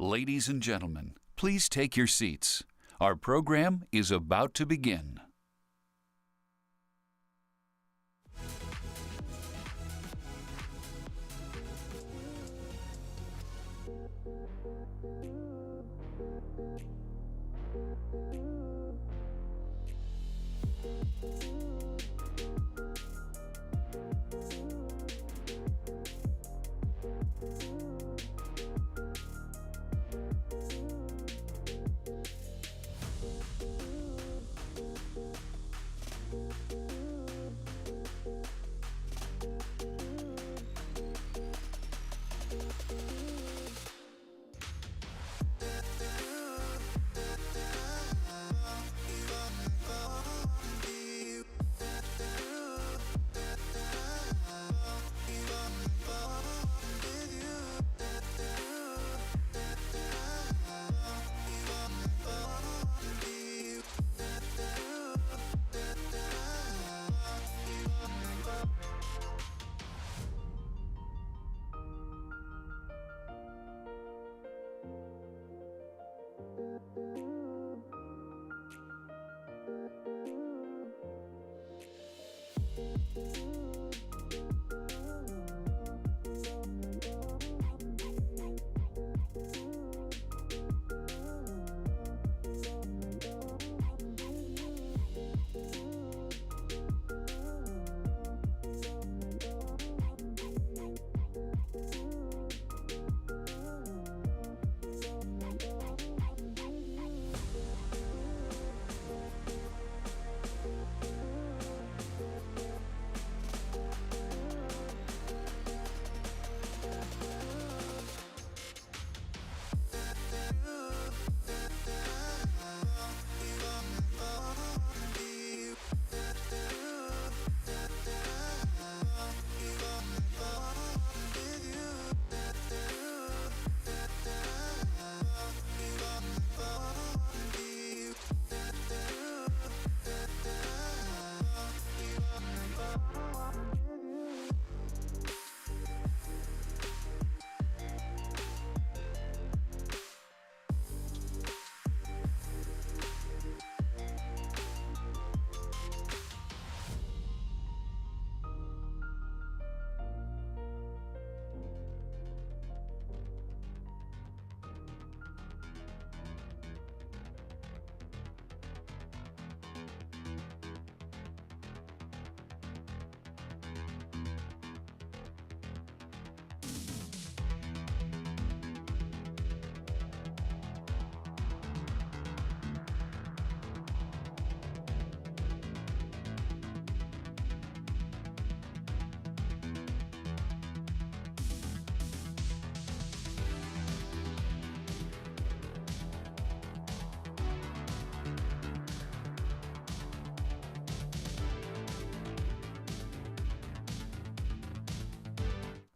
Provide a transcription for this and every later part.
Ladies and gentlemen, please take your seats. Our program is about to begin.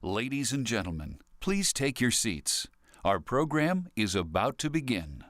Ladies and gentlemen, please take your seats. Our program is about to begin.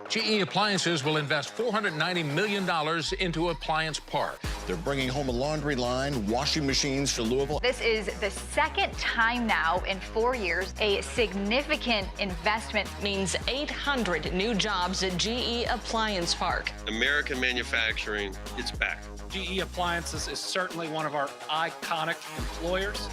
GE Appliances will invest $490 million into Appliance Park. They're bringing home a laundry line, washing machines to Louisville. This is the second time now in 4 years. A significant investment means 800 new jobs at GE Appliance Park. American manufacturing, it's back. GE Appliances is certainly one of our iconic employers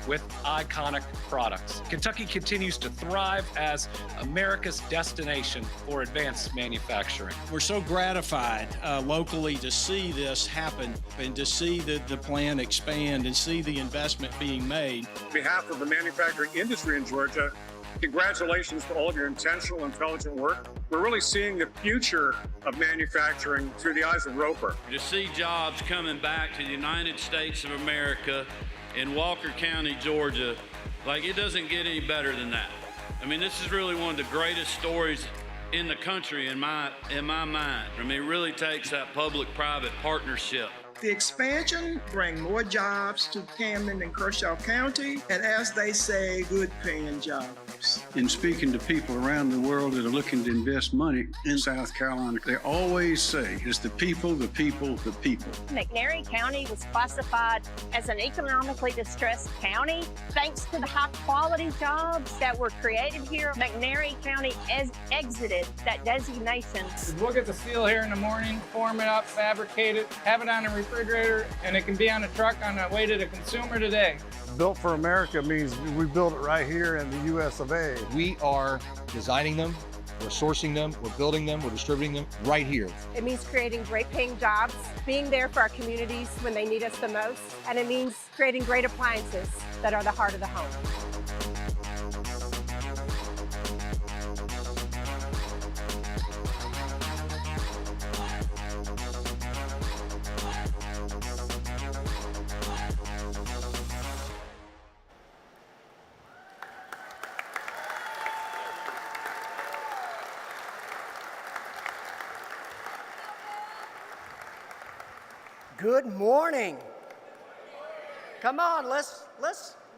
with iconic products. Kentucky continues to thrive as America's destination for advanced manufacturing. We're so gratified locally to see this happen and to see the plant expand and see the investment being made. On behalf of the manufacturing industry in Georgia, congratulations to all of your intentional, intelligent work. We're really seeing the future of manufacturing through the eyes of Roper. To see jobs coming back to the United States of America in Walker County, Georgia. Like, it doesn't get any better than that. I mean, this is really one of the greatest stories in the country in my mind. I mean, it really takes that public-private partnership. The expansion brings more jobs to Camden and Kershaw County, and as they say, good-paying jobs. In speaking to people around the world that are looking to invest money in South Carolina, they always say, it's the people, the people, the people. McNairy County was classified as an economically distressed county. Thanks to the high-quality jobs that were created here, McNairy County exited that designation. Look at the steel here in the morning, form it up, fabricate it, have it on a refrigerator, and it can be on a truck on the way to the consumer today. Built for America means we build it right here in the U.S. of A. We are designing them, we're sourcing them, we're building them, we're distributing them right here. It means creating great paying jobs, being there for our communities when they need us the most, and it means creating great appliances that are the heart of the home. Good morning. Come on, let's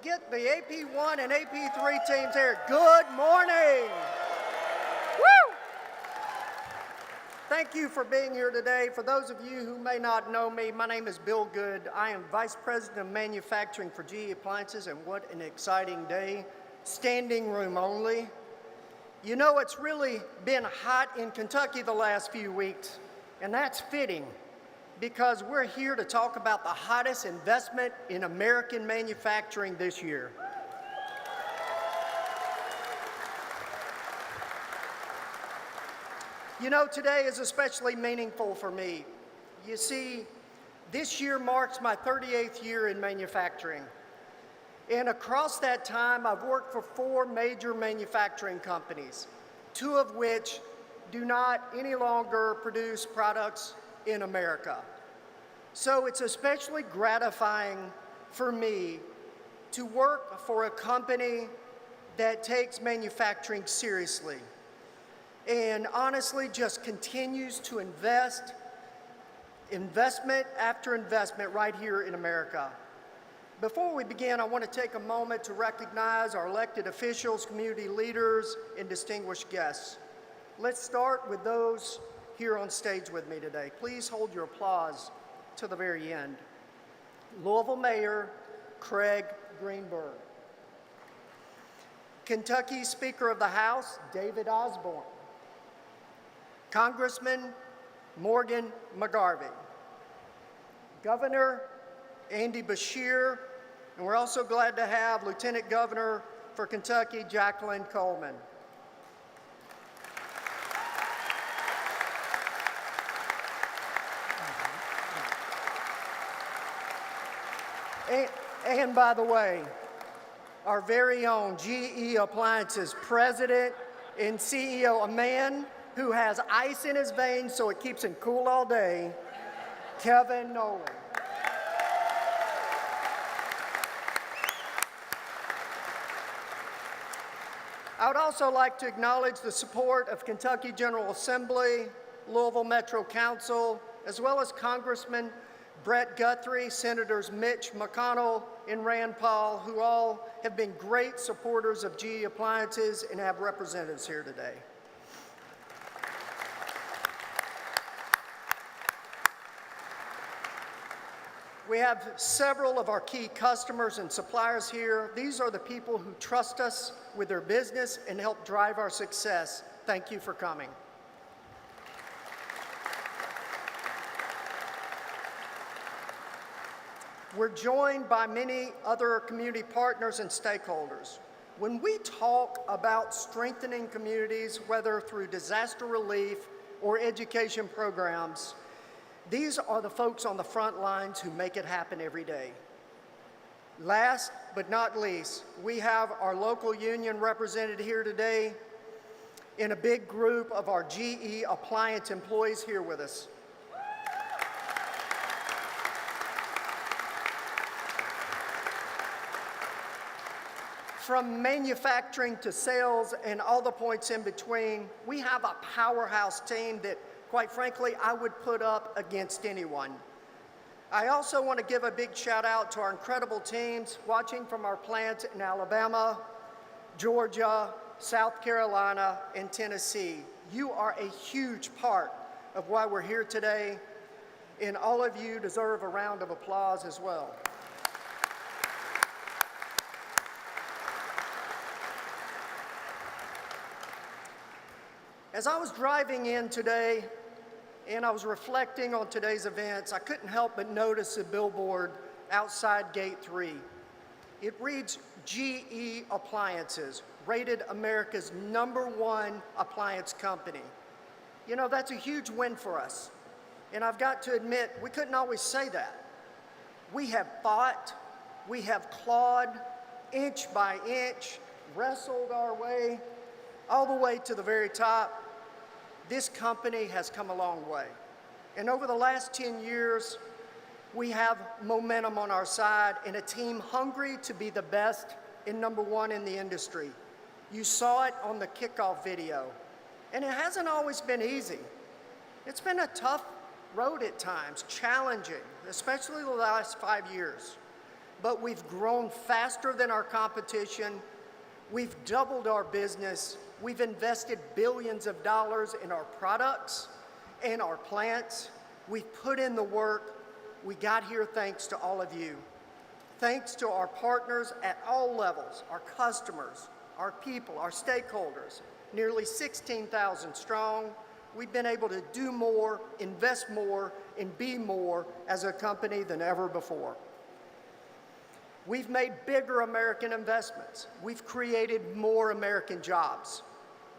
get the AP1 and AP3 teams here. Good morning. Woo! Thank you for being here today. For those of you who may not know me, my name is Bill Good. I am Vice President of Manufacturing for GE Appliances, and what an exciting day. Standing room only. You know, it's really been hot in Kentucky the last few weeks, and that's fitting, because we're here to talk about the hottest investment in American manufacturing this year. You know, today is especially meaningful for me. You see, this year marks my 38th year in manufacturing. And across that time, I've worked for 4 major manufacturing companies, 2 of which do not any longer produce products in America. So it's especially gratifying for me to work for a company that takes manufacturing seriously and honestly just continues to investment after investment right here in America. Before we begin, I want to take a moment to recognize our elected officials, community leaders, and distinguished guests. Let's start with those here on stage with me today. Please hold your applause to the very end. Louisville Mayor Craig Greenberg. Kentucky Speaker of the House David Osborne. Congressman Morgan McGarvey. Governor Andy Beshear, and we're also glad to have Lieutenant Governor for Kentucky Jacqueline Coleman. And by the way, our very own GE Appliances President and CEO, a man who has ice in his veins so it keeps him cool all day, Kevin Nolan. I would also like to acknowledge the support of Kentucky General Assembly, Louisville Metro Council, as well as Congressman Brett Guthrie, Senators Mitch McConnell, and Rand Paul, who all have been great supporters of GE Appliances and have representatives here today. We have several of our key customers and suppliers here. These are the people who trust us with their business and help drive our success. Thank you for coming. We're joined by many other community partners and stakeholders. When we talk about strengthening communities, whether through disaster relief or education programs, these are the folks on the front lines who make it happen every day. Last but not least, we have our local union represented here today and a big group of our GE Appliance employees here with us. from manufacturing to sales and all the points in between, we have a powerhouse team that, quite frankly, I would put up against anyone. I also want to give a big shout out to our incredible teams watching from our plants in Alabama, Georgia, South Carolina, and Tennessee. You are a huge part of why we're here today, and all of you deserve a round of applause as well. As I was driving in today and I was reflecting on today's events, I couldn't help but notice a billboard outside Gate 3. It reads, GE Appliances, rated America's #1 appliance company. You know, that's a huge win for us. And I've got to admit, we couldn't always say that. We have fought, we have clawed, inch by inch, wrestled our way, all the way to the very top. This company has come a long way. And over the last 10 years, we have momentum on our side and a team hungry to be the best and #1 in the industry. You saw it on the kickoff video. And it hasn't always been easy. It's been a tough road at times, challenging, especially the last 5 years. But we've grown faster than our competition. We've doubled our business. We've invested billions of dollars in our products and our plants. We've put in the work. We got here thanks to all of you. Thanks to our partners at all levels, our customers, our people, our stakeholders, nearly 16,000 strong. We've been able to do more, invest more, and be more as a company than ever before. We've made bigger American investments. We've created more American jobs.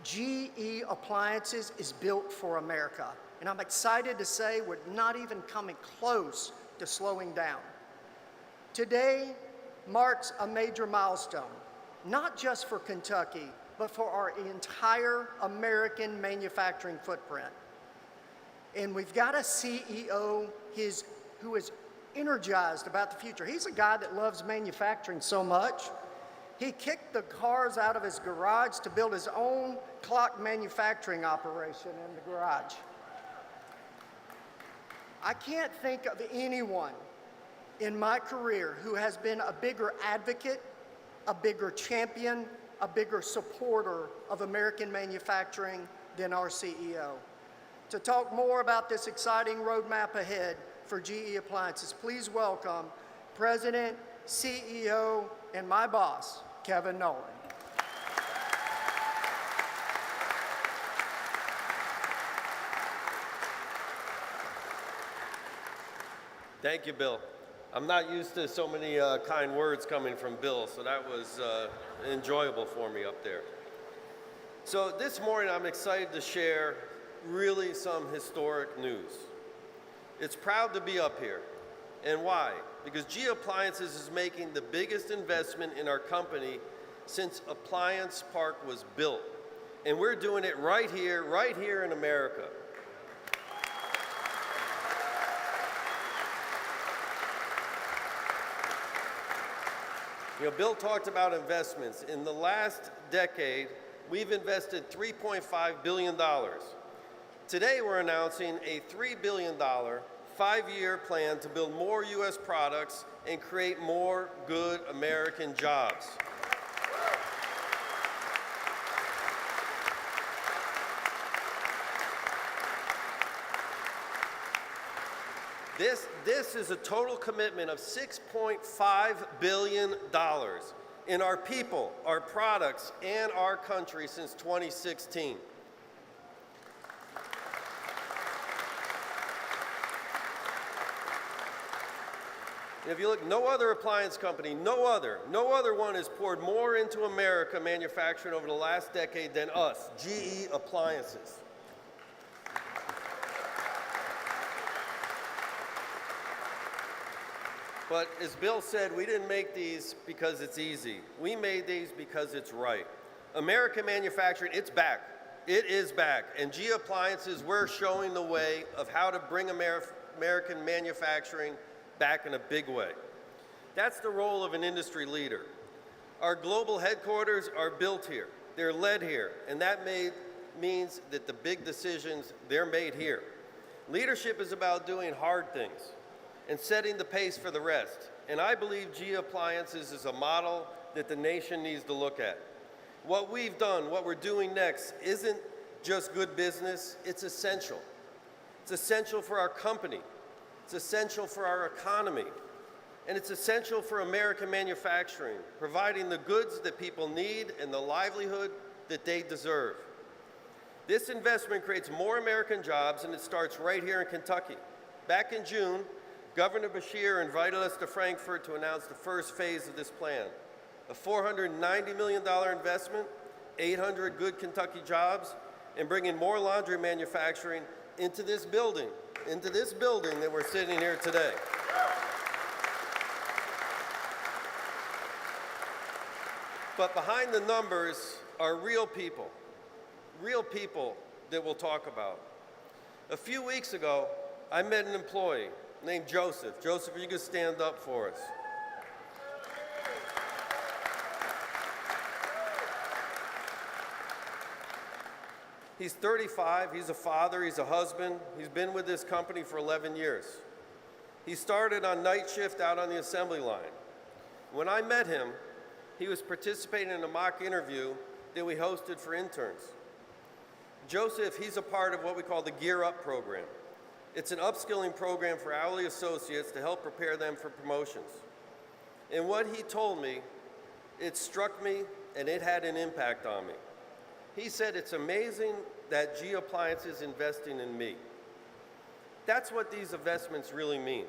GE Appliances is built for America, and I'm excited to say we're not even coming close to slowing down. Today marks a major milestone, not just for Kentucky, but for our entire American manufacturing footprint. And we've got a CEO who is energized about the future. He's a guy that loves manufacturing so much, he kicked the cars out of his garage to build his own clock manufacturing operation in the garage. I can't think of anyone in my career who has been a bigger advocate, a bigger champion, a bigger supporter of American manufacturing than our CEO. To talk more about this exciting roadmap ahead for GE Appliances, please welcome President, CEO, and my boss, Kevin Nolan. Thank you, Bill. I'm not used to so many kind words coming from Bill, so that was enjoyable for me up there. So this morning I'm excited to share really some historic news. It's proud to be up here. And why? Because GE Appliances is making the biggest investment in our company since Appliance Park was built. And we're doing it right here in America. You know, Bill talked about investments. In the last decade, we've invested $3.5 billion. Today, we're announcing a $3 billion, 5-year plan to build more U.S. products and create more good American jobs. This is a total commitment of $6.5 billion in our people, our products, and our country since 2016. If you look, no other appliance company, no other one has poured more into America manufacturing over the last decade than us, GE Appliances. But as Bill said, we didn't make these because it's easy. We made these because it's right. American manufacturing, it's back. It is back. And GE Appliances, we're showing the way of how to bring American manufacturing back in a big way. That's the role of an industry leader. Our global headquarters are built here. They're led here, and that means that the big decisions, they're made here. Leadership is about doing hard things and setting the pace for the rest. And I believe GE Appliances is a model that the nation needs to look at. What we've done, what we're doing next, isn't just good business, it's essential. It's essential for our company. It's essential for our economy. And it's essential for American manufacturing, providing the goods that people need and the livelihood that they deserve. This investment creates more American jobs, and it starts right here in Kentucky. Back in June, Governor Beshear invited us to Frankfurt to announce the first phase of this plan. A $490 million investment, 800 good Kentucky jobs, and bringing more laundry manufacturing into this building that we're sitting here today. But behind the numbers are real people that we'll talk about. A few weeks ago, I met an employee named Joseph. Joseph, you can stand up for us. He's 35, he's a father, he's a husband. He's been with this company for 11 years. He started on night shift out on the assembly line. When I met him, he was participating in a mock interview that we hosted for interns. Joseph, he's a part of what we call the Gear Up program. It's an upskilling program for hourly associates to help prepare them for promotions. And what he told me, it struck me and it had an impact on me. He said, it's amazing that GE Appliances is investing in me. That's what these investments really mean.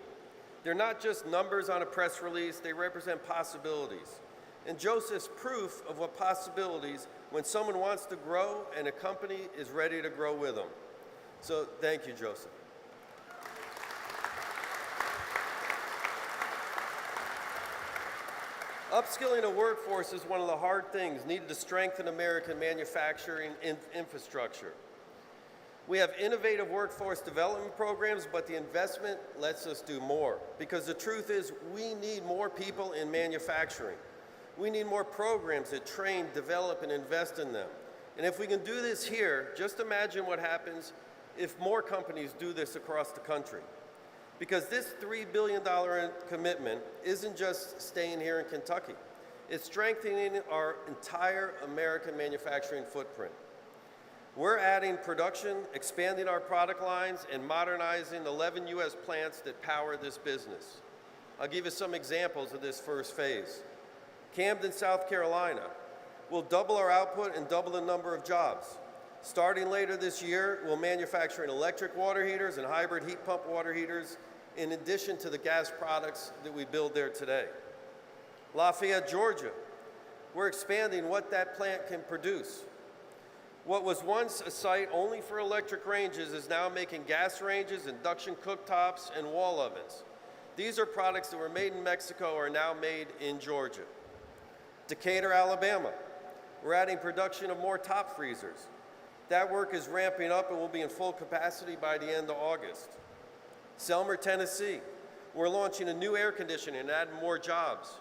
They're not just numbers on a press release, they represent possibilities. And Joseph's proof of what possibilities when someone wants to grow and a company is ready to grow with them. So thank you, Joseph. Upskilling a workforce is one of the hard things needed to strengthen American manufacturing infrastructure. We have innovative workforce development programs, but the investment lets us do more. Because the truth is, we need more people in manufacturing. We need more programs that train, develop, and invest in them. And if we can do this here, just imagine what happens if more companies do this across the country. Because this $3 billion commitment isn't just staying here in Kentucky. It's strengthening our entire American manufacturing footprint. We're adding production, expanding our product lines, and modernizing 11 U.S. plants that power this business. I'll give you some examples of this first phase. Camden, South Carolina, will double our output and double the number of jobs. Starting later this year, we'll manufacture electric water heaters and hybrid heat pump water heaters in addition to the gas products that we build there today. Lafayette, Georgia, we're expanding what that plant can produce. What was once a site only for electric ranges is now making gas ranges, induction cooktops, and wall ovens. These are products that were made in Mexico are now made in Georgia. Decatur, Alabama, we're adding production of more top freezers. That work is ramping up and will be in full capacity by the end of August. Selmer, Tennessee, we're launching a new air conditioning and adding more jobs.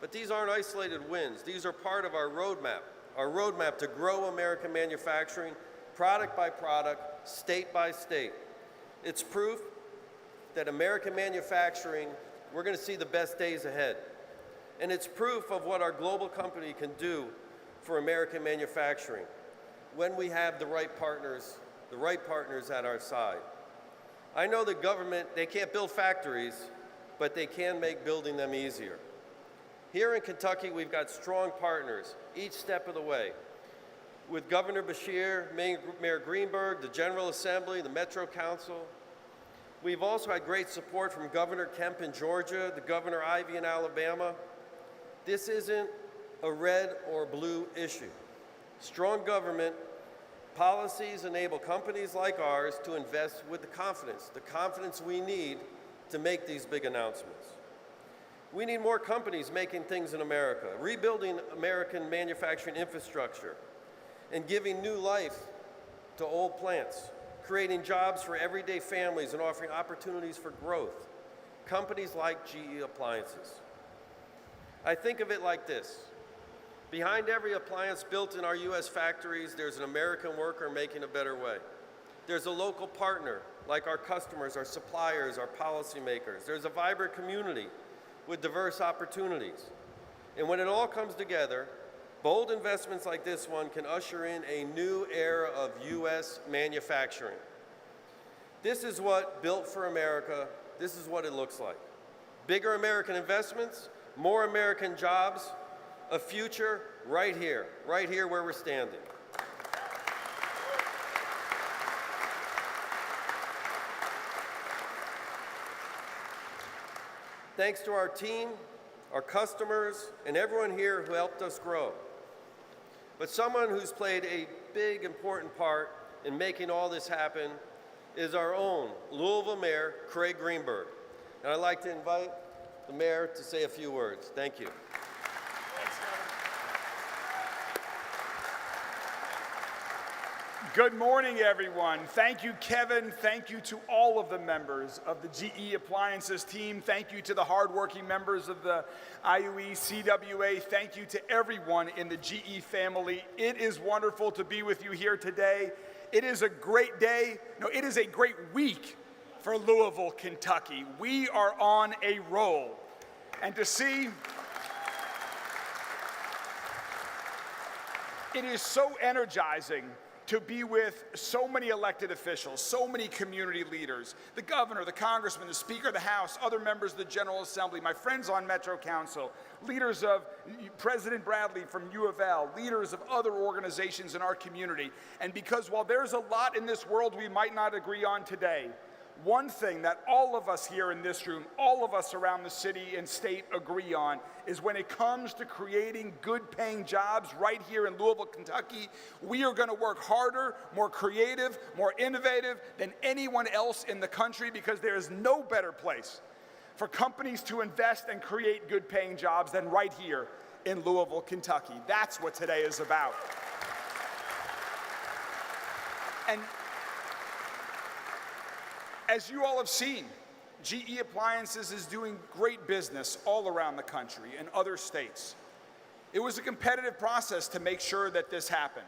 But these aren't isolated wins. These are part of our roadmap to grow American manufacturing, product by product, state by state. It's proof that American manufacturing, we're going to see the best days ahead. And it's proof of what our global company can do for American manufacturing when we have the right partners at our side. I know the government, they can't build factories, but they can make building them easier. Here in Kentucky, we've got strong partners each step of the way. With Governor Beshear, Mayor Greenberg, the General Assembly, the Metro Council. We've also had great support from Governor Kemp in Georgia, the Governor Ivey in Alabama. This isn't a red or blue issue. Strong government policies enable companies like ours to invest with the confidence we need to make these big announcements. We need more companies making things in America, rebuilding American manufacturing infrastructure, and giving new life to old plants, creating jobs for everyday families and offering opportunities for growth. Companies like GE Appliances. I think of it like this. Behind every appliance built in our U.S. factories, there's an American worker making a better way. There's a local partner, like our customers, our suppliers, our policymakers. There's a vibrant community with diverse opportunities. And when it all comes together, bold investments like this one can usher in a new era of U.S. manufacturing. This is what Built for America, this is what it looks like. Bigger American investments, more American jobs, a future right here where we're standing. Thanks to our team, our customers, and everyone here who helped us grow. But someone who's played a big, important part in making all this happen is our own Louisville Mayor Craig Greenberg. And I'd like to invite the mayor to say a few words. Thank you. Good morning, everyone. Thank you, Kevin. Thank you to all of the members of the GE Appliances team. Thank you to the hardworking members of the IUE CWA. Thank you to everyone in the GE family. It is wonderful to be with you here today. It is a great day. No, it is a great week for Louisville, Kentucky. We are on a roll. And to see, it is so energizing to be with so many elected officials, so many community leaders, the governor, the congressman, the speaker of the House, other members of the General Assembly, my friends on Metro Council, leaders of President Bradley from U of L, leaders of other organizations in our community. And because while there's a lot in this world we might not agree on today, one thing that all of us here in this room, all of us around the city and state agree on is when it comes to creating good-paying jobs right here in Louisville, Kentucky, we are going to work harder, more creative, more innovative than anyone else in the country because there is no better place for companies to invest and create good-paying jobs than right here in Louisville, Kentucky. That's what today is about. And as you all have seen, GE Appliances is doing great business all around the country and other states. It was a competitive process to make sure that this happened.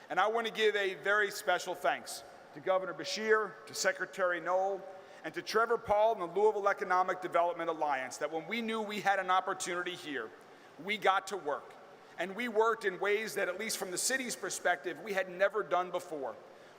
And I want to give a very special thanks to Governor Beshear, to Secretary Nolan, and to Trevor Paul and the Louisville Economic Development Alliance that when we knew we had an opportunity here, we got to work. And we worked in ways that, at least from the city's perspective, we had never done before,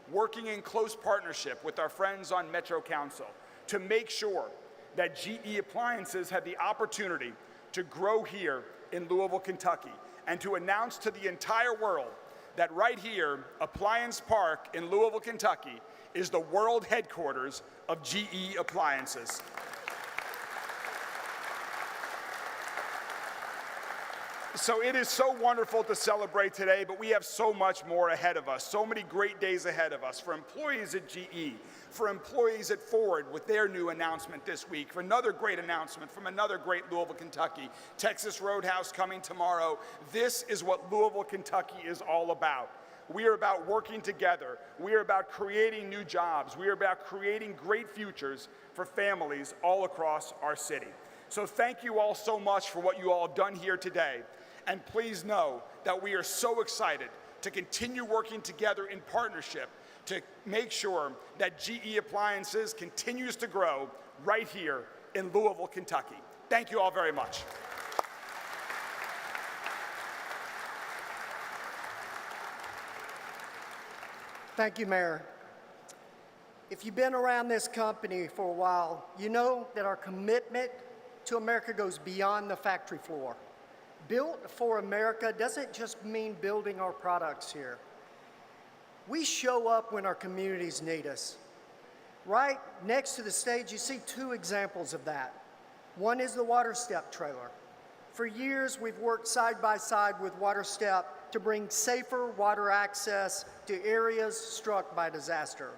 working in close partnership with our friends on Metro Council to make sure that GE Appliances had the opportunity to grow here in Louisville, Kentucky, and to announce to the entire world that right here, Appliance Park in Louisville, Kentucky, is the world headquarters of GE Appliances. So it is so wonderful to celebrate today, but we have so much more ahead of us, so many great days ahead of us for employees at GE, for employees at Ford with their new announcement this week, for another great announcement from another great Louisville, Kentucky, Texas Roadhouse coming tomorrow. This is what Louisville, Kentucky is all about. We are about working together. We are about creating new jobs. We are about creating great futures for families all across our city. So thank you all so much for what you all have done here today. And please know that we are so excited to continue working together in partnership to make sure that GE Appliances continues to grow right here in Louisville, Kentucky. Thank you all very much. Thank you, Mayor. If you've been around this company for a while, you know that our commitment to America goes beyond the factory floor. Built for America doesn't just mean building our products here. We show up when our communities need us. Right next to the stage, you see two examples of that. One is the Water Step trailer. For years, we've worked side by side with Water Step to bring safer water access to areas struck by disaster.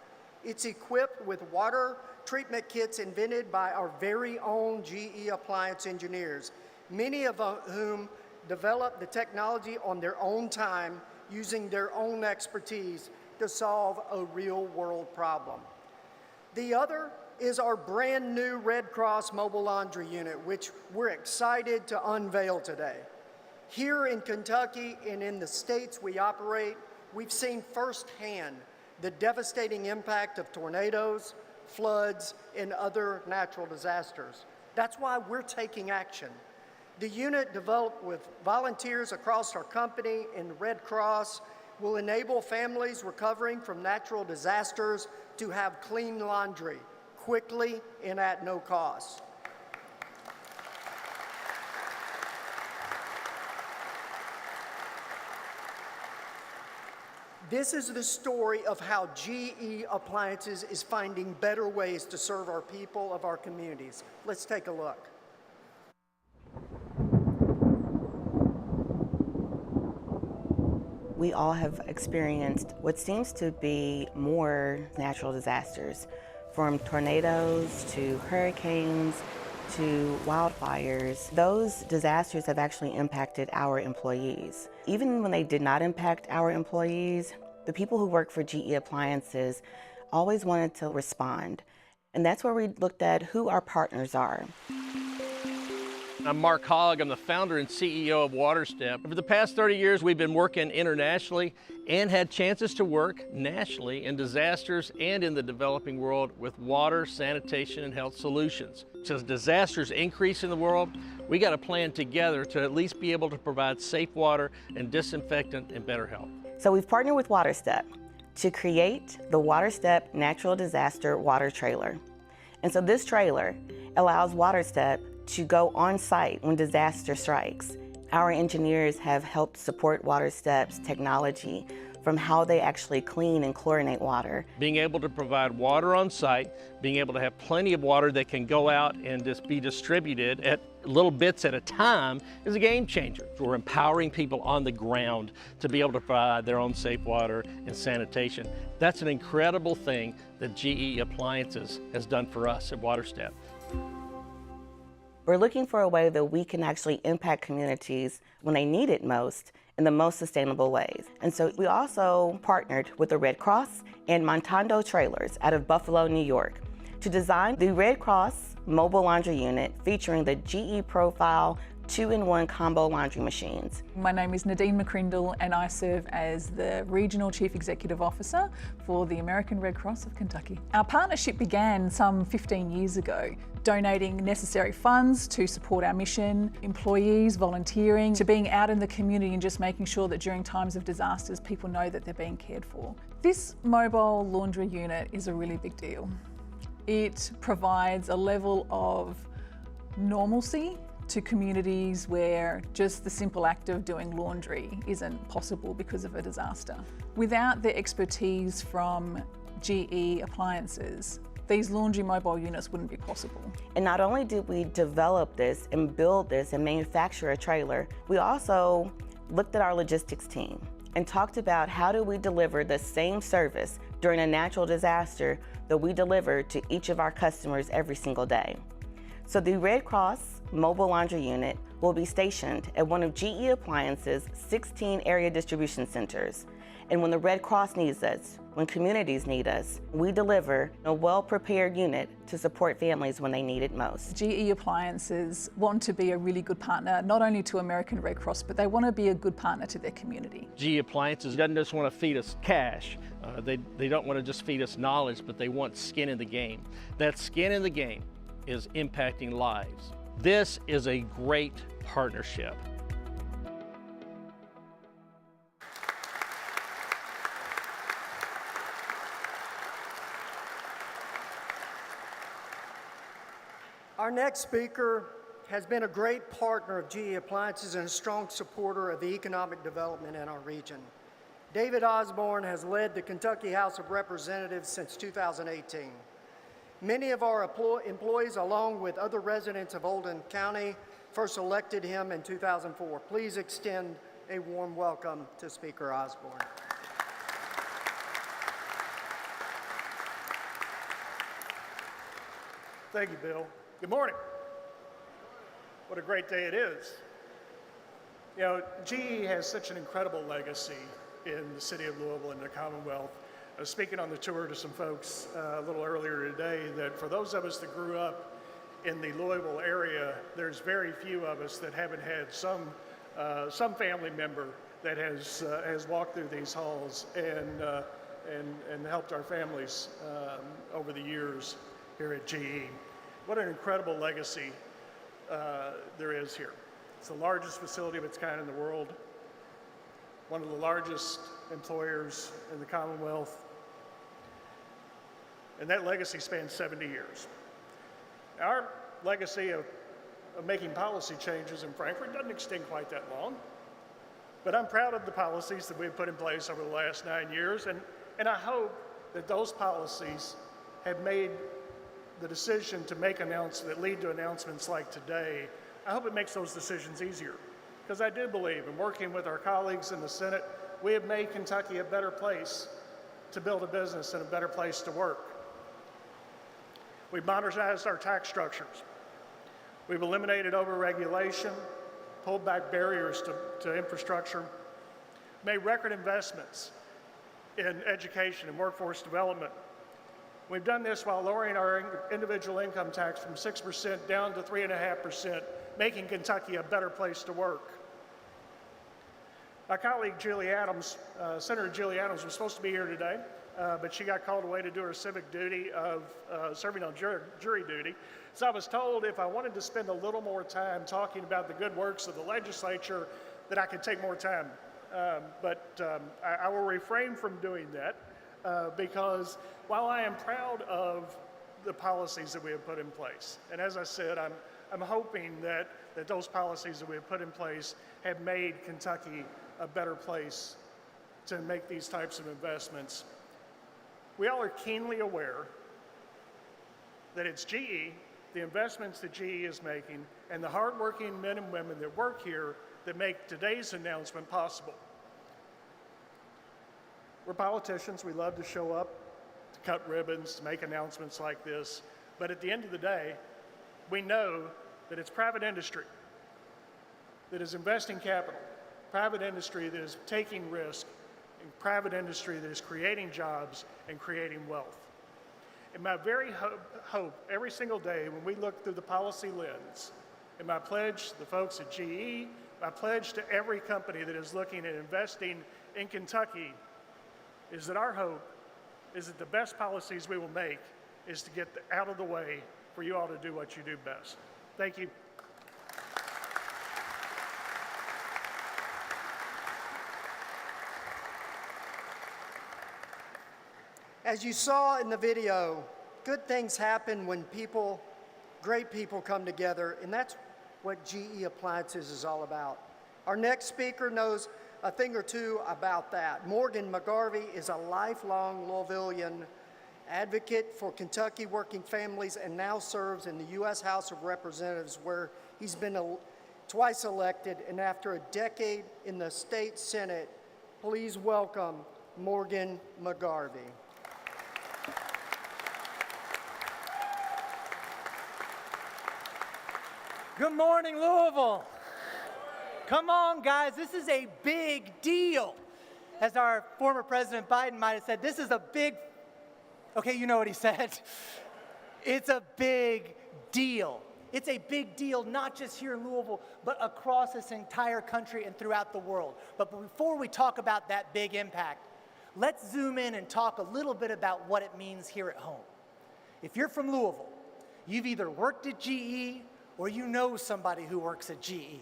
It's equipped with water treatment kits invented by our very own GE Appliance engineers, many of whom developed the technology on their own time using their own expertise to solve a real-world problem. The other is our brand new Red Cross mobile laundry unit, which we're excited to unveil today. Here in Kentucky and in the states we operate, we've seen firsthand the devastating impact of tornadoes, floods, and other natural disasters. That's why we're taking action. The unit, developed with volunteers across our company and the Red Cross, will enable families recovering from natural disasters to have clean laundry quickly and at no cost. This is the story of how GE Appliances is finding better ways to serve our people of our communities. Let's take a look. We all have experienced what seems to be more natural disasters, from tornadoes to hurricanes to wildfires. Those disasters have actually impacted our employees. Even when they did not impact our employees, the people who work for GE Appliances always wanted to respond. And that's where we looked at who our partners are. I'm Mark Hogg. I'm the founder and CEO of WaterStep. Over the past 30 years, we've been working internationally and had chances to work nationally in disasters and in the developing world with water, sanitation, and health solutions. So as disasters increase in the world, we got a plan together to at least be able to provide safe water and disinfectant and better health. So we've partnered with WaterStep to create the WaterStep Natural Disaster Water Trailer. And so this trailer allows WaterStep to go on site when disaster strikes. Our engineers have helped support WaterStep's technology from how they actually clean and chlorinate water. Being able to provide water on site, being able to have plenty of water that can go out and just be distributed at little bits at a time is a game changer. We're empowering people on the ground to be able to provide their own safe water and sanitation. That's an incredible thing that GE Appliances has done for us at WaterStep. We're looking for a way that we can actually impact communities when they need it most in the most sustainable ways. And so we also partnered with the Red Cross and Montando Trailers out of Buffalo, New York, to design the Red Cross mobile laundry unit featuring the GE Profile 2-in-1 combo laundry machines. My name is Nadine McCrindle and I serve as the Regional Chief Executive Officer for the American Red Cross of Kentucky. Our partnership began some 15 years ago, donating necessary funds to support our mission, employees volunteering, to being out in the community and just making sure that during times of disasters, people know that they're being cared for. This mobile laundry unit is a really big deal. It provides a level of normalcy to communities where just the simple act of doing laundry isn't possible because of a disaster. Without the expertise from GE Appliances, these laundry mobile units wouldn't be possible. And not only did we develop this and build this and manufacture a trailer, we also looked at our logistics team and talked about how do we deliver the same service during a natural disaster that we deliver to each of our customers every single day. So the Red Cross mobile laundry unit will be stationed at one of GE Appliances' 16 area distribution centers. And when the Red Cross needs us, when communities need us, we deliver a well-prepared unit to support families when they need it most. GE Appliances want to be a really good partner, not only to American Red Cross, but they want to be a good partner to their community. GE Appliances doesn't just want to feed us cash. They don't want to just feed us knowledge, but they want skin in the game. That skin in the game is impacting lives. This is a great partnership. Our next speaker has been a great partner of GE Appliances and a strong supporter of the economic development in our region. David Osborne has led the Kentucky House of Representatives since 2018. Many of our employees, along with other residents of Oldham County, first elected him in 2004. Please extend a warm welcome to Speaker Osborne. Thank you, Bill. Good morning. What a great day it is. You know, GE has such an incredible legacy in the city of Louisville and the Commonwealth. I was speaking on the tour to some folks a little earlier today that for those of us that grew up in the Louisville area, there's very few of us that haven't had some some family member that has walked through these halls and helped our families over the years here at GE. What an incredible legacy there is here. It's the largest facility of its kind in the world, one of the largest employers in the Commonwealth, and that legacy spans 70 years. Our legacy of making policy changes in Frankfurt doesn't extend quite that long, but I'm proud of the policies that we've put in place over the last 9 years, and I hope that those policies have made the decision to make announcements that lead to announcements like today. I hope it makes those decisions easier, because I do believe in working with our colleagues in the Senate, we have made Kentucky a better place to build a business and a better place to work. We've modernized our tax structures. We've eliminated overregulation, pulled back barriers to infrastructure, made record investments in education and workforce development. We've done this while lowering our individual income tax from 6% down to 3.5%, making Kentucky a better place to work. My colleague Julie Adams, Senator Julie Adams, was supposed to be here today, but she got called away to do her civic duty of serving on jury duty. So I was told if I wanted to spend a little more time talking about the good works of the legislature, that I could take more time. But I will refrain from doing that because while I am proud of the policies that we have put in place, and as I said, I'm hoping that those policies that we have put in place have made Kentucky a better place to make these types of investments. We all are keenly aware that it's GE, the investments that GE is making, and the hardworking men and women that work here that make today's announcement possible. We're politicians. We love to show up, to cut ribbons, to make announcements like this. But at the end of the day, we know that it's private industry that is investing capital, private industry that is taking risk, and private industry that is creating jobs and creating wealth. And my very hope every single day when we look through the policy lens, and my pledge to the folks at GE, my pledge to every company that is looking at investing in Kentucky, is that our hope is that the best policies we will make is to get out of the way for you all to do what you do best. Thank you. As you saw in the video, good things happen when great people come together, and that's what GE Appliances is all about. Our next speaker knows a thing or two about that. Morgan McGarvey is a lifelong Louisvillian advocate for Kentucky working families and now serves in the U.S. House of Representatives, where he's been twice elected, and after a decade in the state Senate, please welcome Morgan McGarvey. Good morning, Louisville. Come on, guys, this is a big deal. As our former President Biden might have said, this is a big, okay, you know what he said. It's a big deal. It's a big deal not just here in Louisville, but across this entire country and throughout the world. But before we talk about that big impact, let's zoom in and talk a little bit about what it means here at home. If you're from Louisville, you've either worked at GE or you know somebody who works at GE.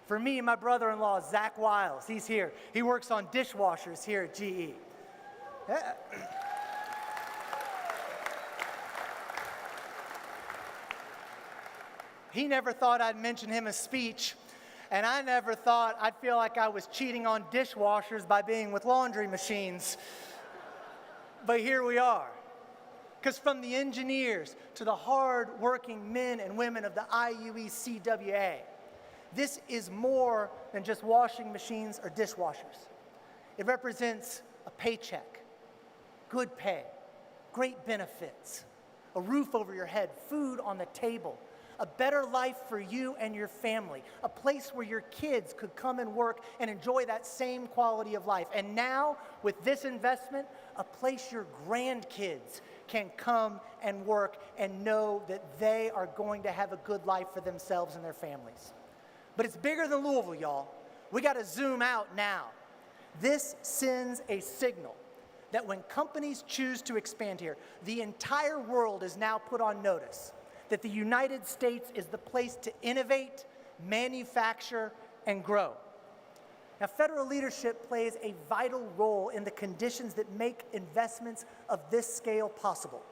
For me, my brother-in-law, Zach Wiles, he's here. He works on dishwashers here at GE. He never thought I'd mention him in speech, and I never thought I'd feel like I was cheating on dishwashers by being with laundry machines. But here we are. Because from the engineers to the hard-working men and women of the IUECWA, this is more than just washing machines or dishwashers. It represents a paycheck, good pay, great benefits, a roof over your head, food on the table, a better life for you and your family, a place where your kids could come and work and enjoy that same quality of life. And now, with this investment, a place your grandkids can come and work and know that they are going to have a good life for themselves and their families. But it's bigger than Louisville, y'all. We got to zoom out now. This sends a signal that when companies choose to expand here, the entire world is now put on notice that the United States is the place to innovate, manufacture, and grow. Now, federal leadership plays a vital role in the conditions that make investments of this scale possible.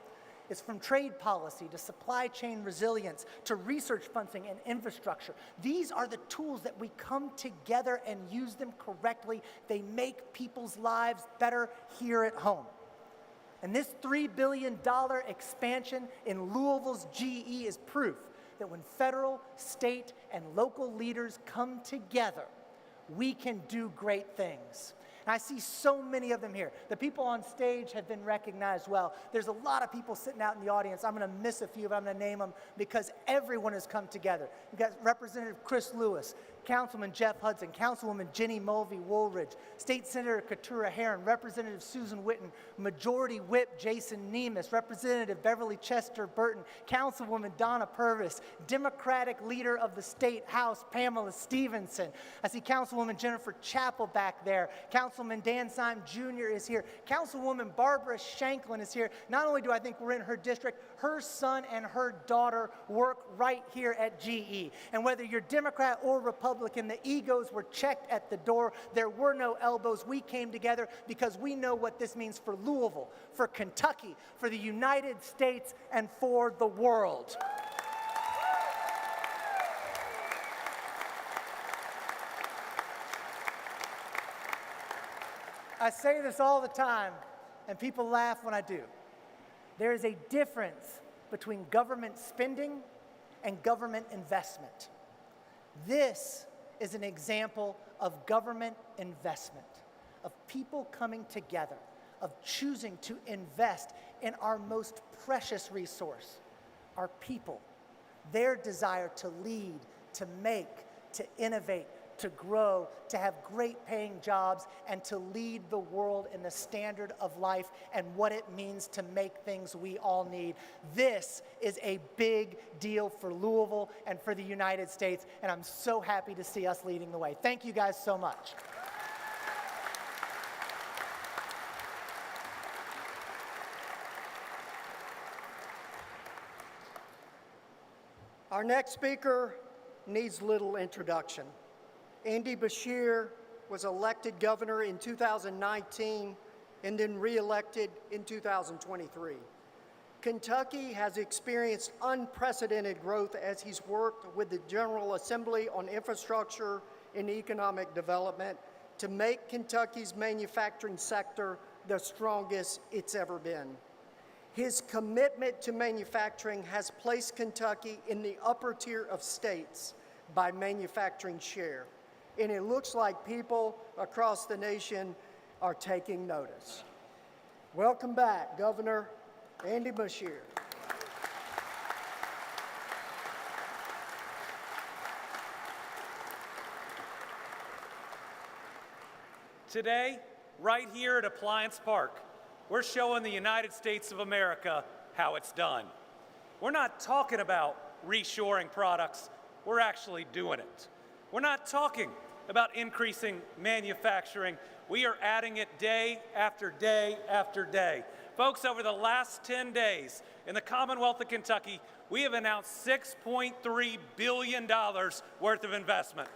It's from trade policy to supply chain resilience to research funding and infrastructure. These are the tools that we come together and use them correctly. They make people's lives better here at home. And this $3 billion expansion in Louisville's GE is proof that when federal, state, and local leaders come together, we can do great things. And I see so many of them here. The people on stage have been recognized well. There's a lot of people sitting out in the audience. I'm going to miss a few, but I'm going to name them because everyone has come together. You've got Representative Chris Lewis, Councilman Jeff Hudson, Councilwoman Jenny Mulvey Woolridge, State Senator Keturah Herron, Representative Susan Witten, Majority Whip Jason Nemes, Representative Beverly Chester Burton, Councilwoman Donna Purvis, Democratic Leader of the State House Pamela Stevenson. I see Councilwoman Jennifer Chappell back there. Councilman Dan Syme Jr. is here. Councilwoman Barbara Shanklin is here. Not only do I think we're in her district, her son and her daughter work right here at GE. And whether you're Democrat or Republican, the egos were checked at the door. There were no elbows. We came together because we know what this means for Louisville, for Kentucky, for the United States, and for the world. I say this all the time, and people laugh when I do. There is a difference between government spending and government investment. This is an example of government investment, of people coming together, of choosing to invest in our most precious resource, our people, their desire to lead, to make, to innovate, to grow, to have great paying jobs, and to lead the world in the standard of life and what it means to make things we all need. This is a big deal for Louisville and for the United States, and I'm so happy to see us leading the way. Thank you guys so much. Our next speaker needs little introduction. Andy Beshear was elected governor in 2019 and then re-elected in 2023. Kentucky has experienced unprecedented growth as he's worked with the General Assembly on infrastructure and economic development to make Kentucky's manufacturing sector the strongest it's ever been. His commitment to manufacturing has placed Kentucky in the upper tier of states by manufacturing share. And it looks like people across the nation are taking notice. Welcome back, Governor Andy Beshear. Today, right here at Appliance Park, we're showing the United States of America how it's done. We're not talking about reshoring products, we're actually doing it. We're not talking about increasing manufacturing. We are adding it day after day after day. Folks, over the last 10 days in the Commonwealth of Kentucky, we have announced $6.3 billion worth of investment.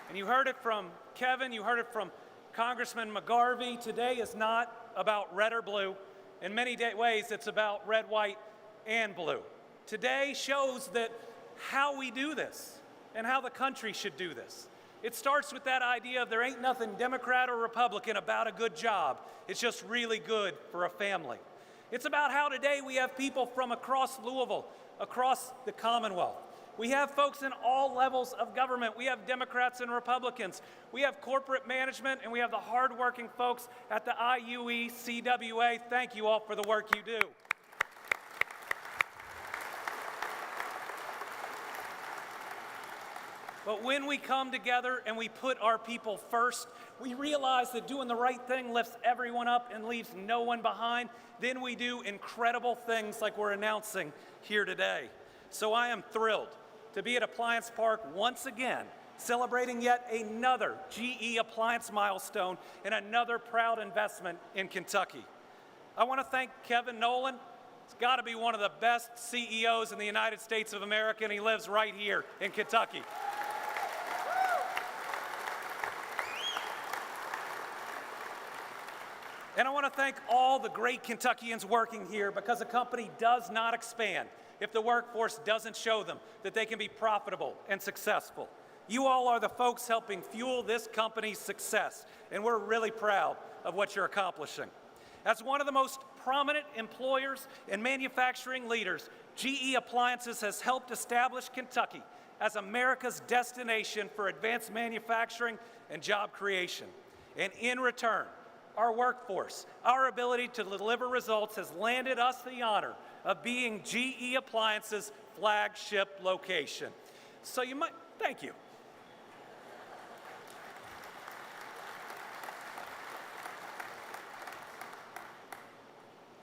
And you heard it from Kevin, you heard it from Congressman McGarvey. Today is not about red or blue. In many ways, it's about red, white, and blue. Today shows that how we do this and how the country should do this. It starts with that idea of there ain't nothing Democrat or Republican about a good job. It's just really good for a family. It's about how today we have people from across Louisville, across the Commonwealth. We have folks in all levels of government. We have Democrats and Republicans. We have corporate management, and we have the hardworking folks at the IUE CWA. Thank you all for the work you do. But when we come together and we put our people first, we realize that doing the right thing lifts everyone up and leaves no one behind, then we do incredible things like we're announcing here today. So I am thrilled to be at Appliance Park once again, celebrating yet another GE Appliance milestone and another proud investment in Kentucky. I want to thank Kevin Nolan. He's got to be one of the best CEOs in the United States of America, and he lives right here in Kentucky. And I want to thank all the great Kentuckians working here, because a company does not expand if the workforce doesn't show them that they can be profitable and successful. You all are the folks helping fuel this company's success, and we're really proud of what you're accomplishing. As one of the most prominent employers and manufacturing leaders, GE Appliances has helped establish Kentucky as America's destination for advanced manufacturing and job creation. And in return, our workforce, our ability to deliver results has landed us the honor of being GE Appliances' flagship location. So you might, thank you.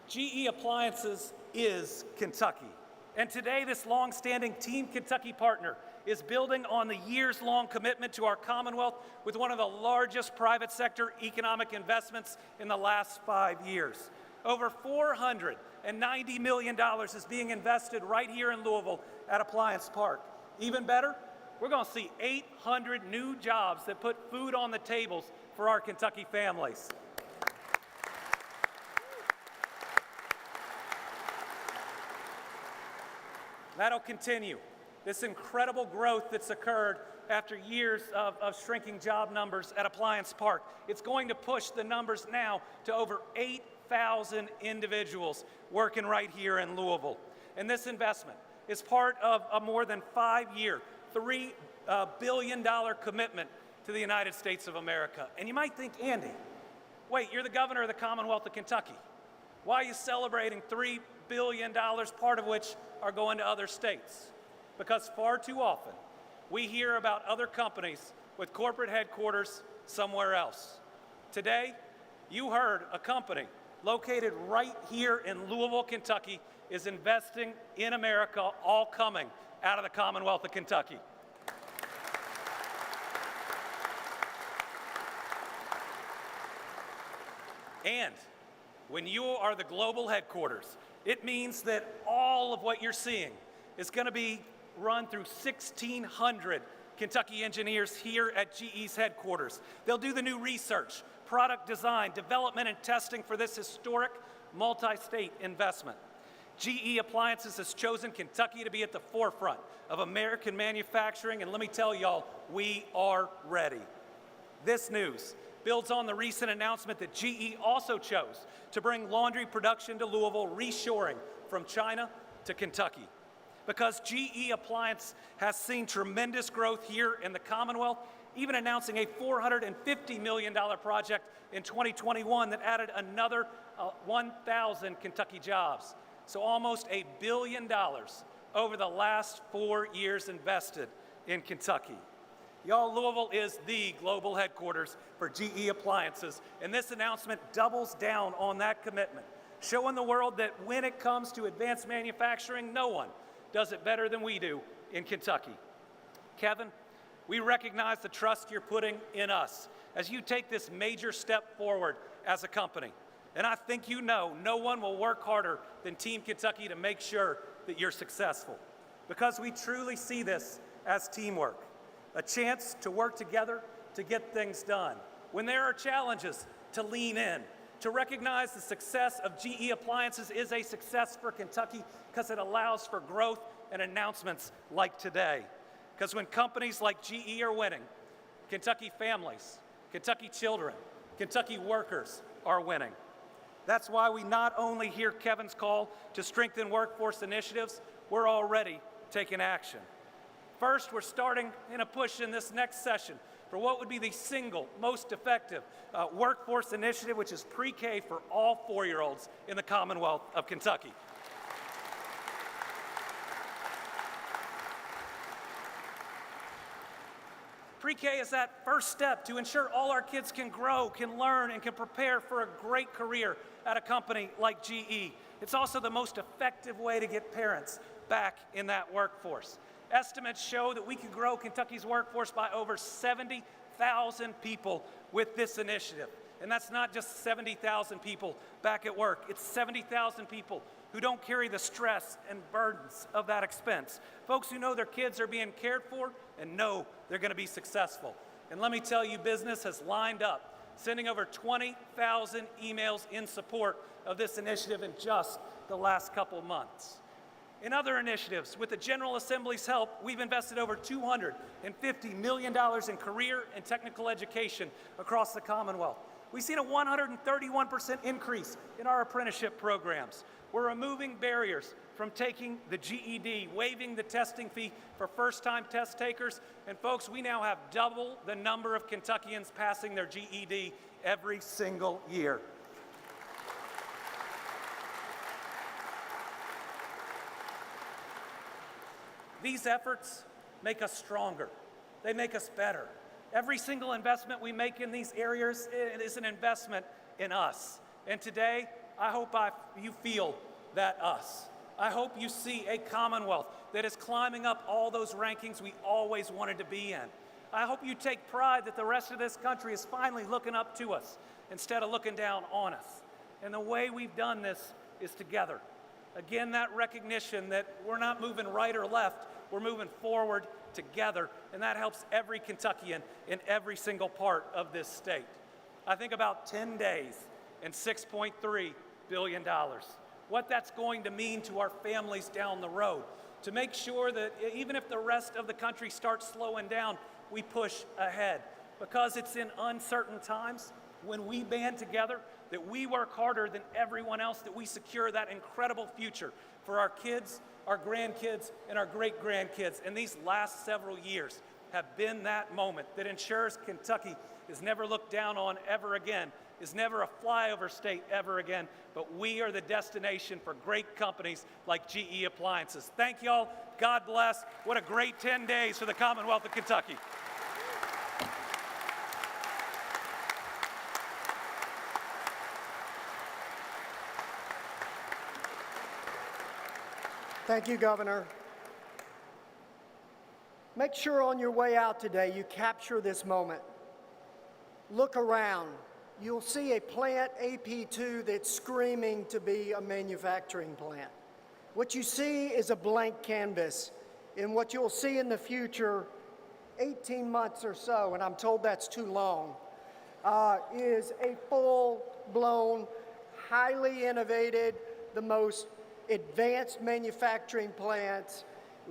GE Appliances is Kentucky. And today, this long-standing Team Kentucky partner is building on the years-long commitment to our Commonwealth with one of the largest private sector economic investments in the last 5 years. Over $490 million is being invested right here in Louisville at Appliance Park. Even better, we're going to see 800 new jobs that put food on the tables for our Kentucky families. That'll continue. This incredible growth that's occurred after years of shrinking job numbers at Appliance Park. It's going to push the numbers now to over 8,000 individuals working right here in Louisville. And this investment is part of a more than 5-year, $3 billion commitment to the United States of America. And you might think, Andy, wait, you're the governor of the Commonwealth of Kentucky. Why are you celebrating $3 billion, part of which are going to other states? Because far too often, we hear about other companies with corporate headquarters somewhere else. Today, you heard a company located right here in Louisville, Kentucky, is investing in America, all coming out of the Commonwealth of Kentucky. And when you are the global headquarters, it means that all of what you're seeing is going to be run through 1,600 Kentucky engineers here at GE's headquarters. They'll do the new research, product design, development, and testing for this historic multi-state investment. GE Appliances has chosen Kentucky to be at the forefront of American manufacturing, and let me tell y'all, we are ready. This news builds on the recent announcement that GE also chose to bring laundry production to Louisville, reshoring from China to Kentucky. Because GE Appliance has seen tremendous growth here in the Commonwealth, even announcing a $450 million project in 2021 that added another 1,000 Kentucky jobs. So almost $1 billion over the last 4 years invested in Kentucky. Y'all, Louisville is the global headquarters for GE Appliances, and this announcement doubles down on that commitment, showing the world that when it comes to advanced manufacturing, no one does it better than we do in Kentucky. Kevin, we recognize the trust you're putting in us as you take this major step forward as a company. And I think you know no one will work harder than Team Kentucky to make sure that you're successful, because we truly see this as teamwork, a chance to work together to get things done. When there are challenges, to lean in, to recognize the success of GE Appliances is a success for Kentucky because it allows for growth and announcements like today. Because when companies like GE are winning, Kentucky families, Kentucky children, Kentucky workers are winning. That's why we not only hear Kevin's call to strengthen workforce initiatives, we're already taking action. First, we're starting in a push in this next session for what would be the single most effective workforce initiative, which is pre-K for all 4-year-olds in the Commonwealth of Kentucky. Pre-K is that first step to ensure all our kids can grow, can learn, and can prepare for a great career at a company like GE. It's also the most effective way to get parents back in that workforce. Estimates show that we can grow Kentucky's workforce by over 70,000 people with this initiative. And that's not just 70,000 people back at work. It's 70,000 people who don't carry the stress and burdens of that expense. Folks who know their kids are being cared for and know they're going to be successful. And let me tell you, business has lined up, sending over 20,000 emails in support of this initiative in just the last couple months. In other initiatives, with the General Assembly's help, we've invested over $250 million in career and technical education across the Commonwealth. We've seen a 131% increase in our apprenticeship programs. We're removing barriers from taking the GED, waiving the testing fee for first-time test takers, and folks, we now have double the number of Kentuckians passing their GED every single year. These efforts make us stronger. They make us better. Every single investment we make in these areas is an investment in us. And today, I hope you feel that us. I hope you see a Commonwealth that is climbing up all those rankings we always wanted to be in. I hope you take pride that the rest of this country is finally looking up to us instead of looking down on us. And the way we've done this is together. Again, that recognition that we're not moving right or left, we're moving forward together, and that helps every Kentuckian in every single part of this state. I think about 10 days and $6.3 billion. What that's going to mean to our families down the road, to make sure that even if the rest of the country starts slowing down, we push ahead. Because it's in uncertain times, when we band together, that we work harder than everyone else, that we secure that incredible future for our kids, our grandkids, and our great-grandkids. And these last several years have been that moment that ensures Kentucky is never looked down on ever again, is never a flyover state ever again, but we are the destination for great companies like GE Appliances. Thank y'all. God bless. What a great 10 days for the Commonwealth of Kentucky. Thank you, Governor. Make sure on your way out today you capture this moment. Look around. You'll see a plant AP2 that's screaming to be a manufacturing plant. What you see is a blank canvas, and what you'll see in the future, 18 months or so, and I'm told that's too long, is a full-blown, highly innovative, the most advanced manufacturing plants,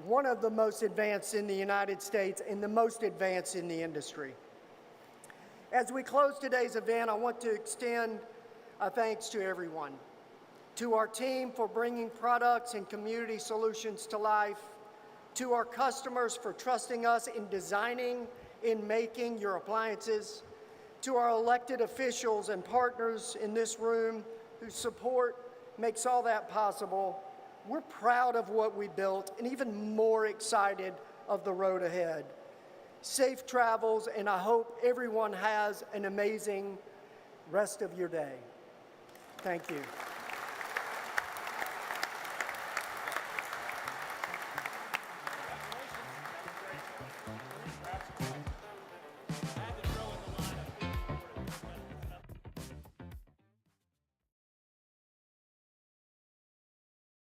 one of the most advanced in the United States and the most advanced in the industry. As we close today's event, I want to extend a thanks to everyone, to our team for bringing products and community solutions to life, to our customers for trusting us in designing and making your appliances, to our elected officials and partners in this room whose support makes all that possible. We're proud of what we built and even more excited of the road ahead. Safe travels, and I hope everyone has an amazing rest of your day. Thank you.